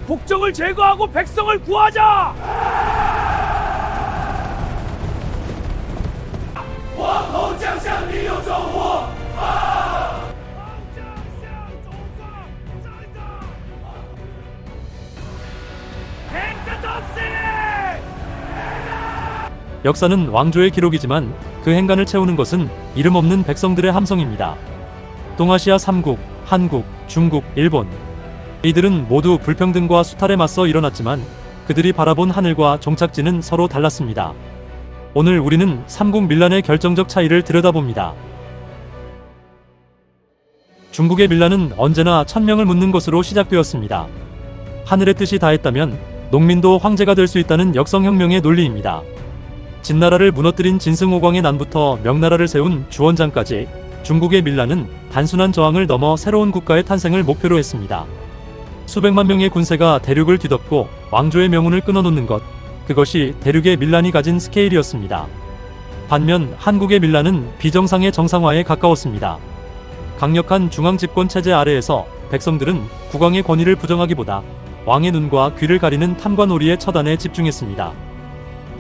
북정을 제거하고 백성을 구하자! 역사는 왕조의 기록이지만 그 행간을 채우는 것은 이름 없는 백성들의 함성입니다. 동아시아 3국, 한국, 중국, 일본. 이들은 모두 불평등과 수탈에 맞서 일어났지만 그들이 바라본 하늘과 종착지는 서로 달랐습니다. 오늘 우리는 삼국 밀란의 결정적 차이를 들여다봅니다. 중국의 밀란은 언제나 천명을 묻는 것으로 시작되었습니다. 하늘의 뜻이 다했다면 농민도 황제가 될 수 있다는 역성혁명의 논리입니다. 진나라를 무너뜨린 진승호광의 난부터 명나라를 세운 주원장까지 중국의 밀란은 단순한 저항을 넘어 새로운 국가의 탄생을 목표로 했습니다. 수백만 명의 군세가 대륙을 뒤덮고 왕조의 명운을 끊어놓는 것, 그것이 대륙의 밀란이 가진 스케일이었습니다. 반면 한국의 밀란은 비정상의 정상화에 가까웠습니다. 강력한 중앙집권 체제 아래에서 백성들은 국왕의 권위를 부정하기보다 왕의 눈과 귀를 가리는 탐관오리의 처단에 집중했습니다.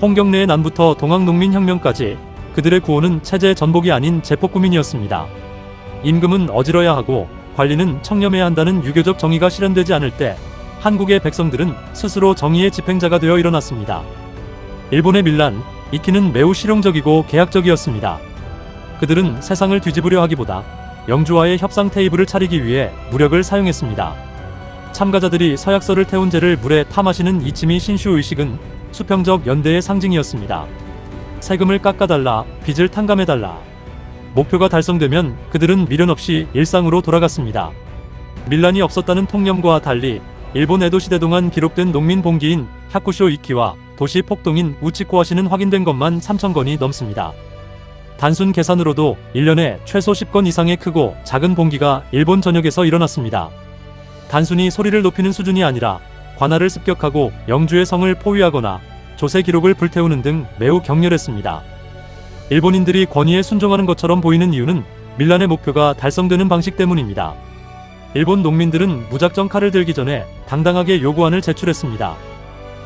홍경래의 난부터 동학농민혁명까지 그들의 구호는 체제 전복이 아닌 제폭구민이었습니다. 임금은 어지러야 하고 관리는 청렴해야 한다는 유교적 정의가 실현되지 않을 때 한국의 백성들은 스스로 정의의 집행자가 되어 일어났습니다. 일본의 밀란, 이키는 매우 실용적이고 계약적이었습니다. 그들은 세상을 뒤집으려 하기보다 영주와의 협상 테이블을 차리기 위해 무력을 사용했습니다. 참가자들이 서약서를 태운 재를 물에 타 마시는 이치미 신슈 의식은 수평적 연대의 상징이었습니다. 세금을 깎아달라, 빚을 탕감해달라. 목표가 달성되면 그들은 미련 없이 일상으로 돌아갔습니다. 밀란이 없었다는 통념과 달리 일본 에도 시대 동안 기록된 농민 봉기인 샤쿠쇼 이키와 도시 폭동인 우치코와시는 확인된 것만 3,000건이 넘습니다. 단순 계산으로도 1년에 최소 10건 이상의 크고 작은 봉기가 일본 전역에서 일어났습니다. 단순히 소리를 높이는 수준이 아니라 관할을 습격하고 영주의 성을 포위하거나 조세 기록을 불태우는 등 매우 격렬했습니다. 일본인들이 권위에 순종하는 것처럼 보이는 이유는 밀란의 목표가 달성되는 방식 때문입니다. 일본 농민들은 무작정 칼을 들기 전에 당당하게 요구안을 제출했습니다.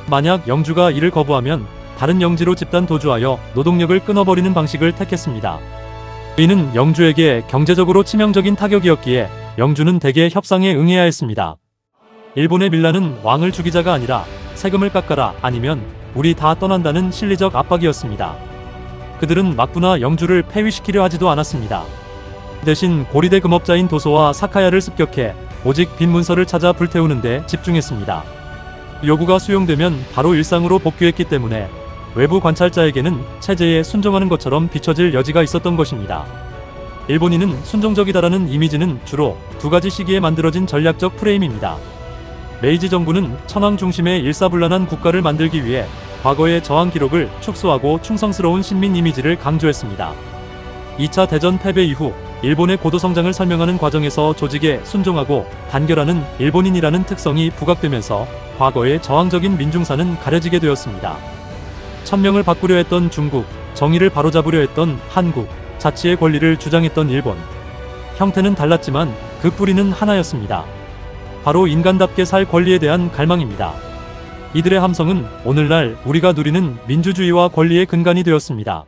만약 영주가 이를 거부하면 다른 영지로 집단 도주하여 노동력을 끊어버리는 방식을 택했습니다. 이는 영주에게 경제적으로 치명적인 타격이었기에 영주는 대개 협상에 응해야 했습니다. 일본의 밀란은 왕을 죽이자가 아니라 세금을 깎아라 아니면 우리 다 떠난다는 실리적 압박이었습니다. 그들은 막부나 영주를 폐위시키려 하지도 않았습니다. 대신 고리대 금업자인 도소와 사카야를 습격해 오직 빈 문서를 찾아 불태우는 데 집중했습니다. 요구가 수용되면 바로 일상으로 복귀했기 때문에 외부 관찰자에게는 체제에 순종하는 것처럼 비춰질 여지가 있었던 것입니다. 일본인은 순종적이다라는 이미지는 주로 두 가지 시기에 만들어진 전략적 프레임입니다. 메이지 정부는 천황 중심의 일사불란한 국가를 만들기 위해 과거의 저항 기록을 축소하고 충성스러운 신민 이미지를 강조했습니다. 2차 대전 패배 이후 일본의 고도성장을 설명하는 과정에서 조직에 순종하고 단결하는 일본인이라는 특성이 부각되면서 과거의 저항적인 민중사는 가려지게 되었습니다. 천명을 바꾸려 했던 중국, 정의를 바로잡으려 했던 한국, 자치의 권리를 주장했던 일본. 형태는 달랐지만 그 뿌리는 하나였습니다. 바로 인간답게 살 권리에 대한 갈망입니다. 이들의 함성은 오늘날 우리가 누리는 민주주의와 권리의 근간이 되었습니다.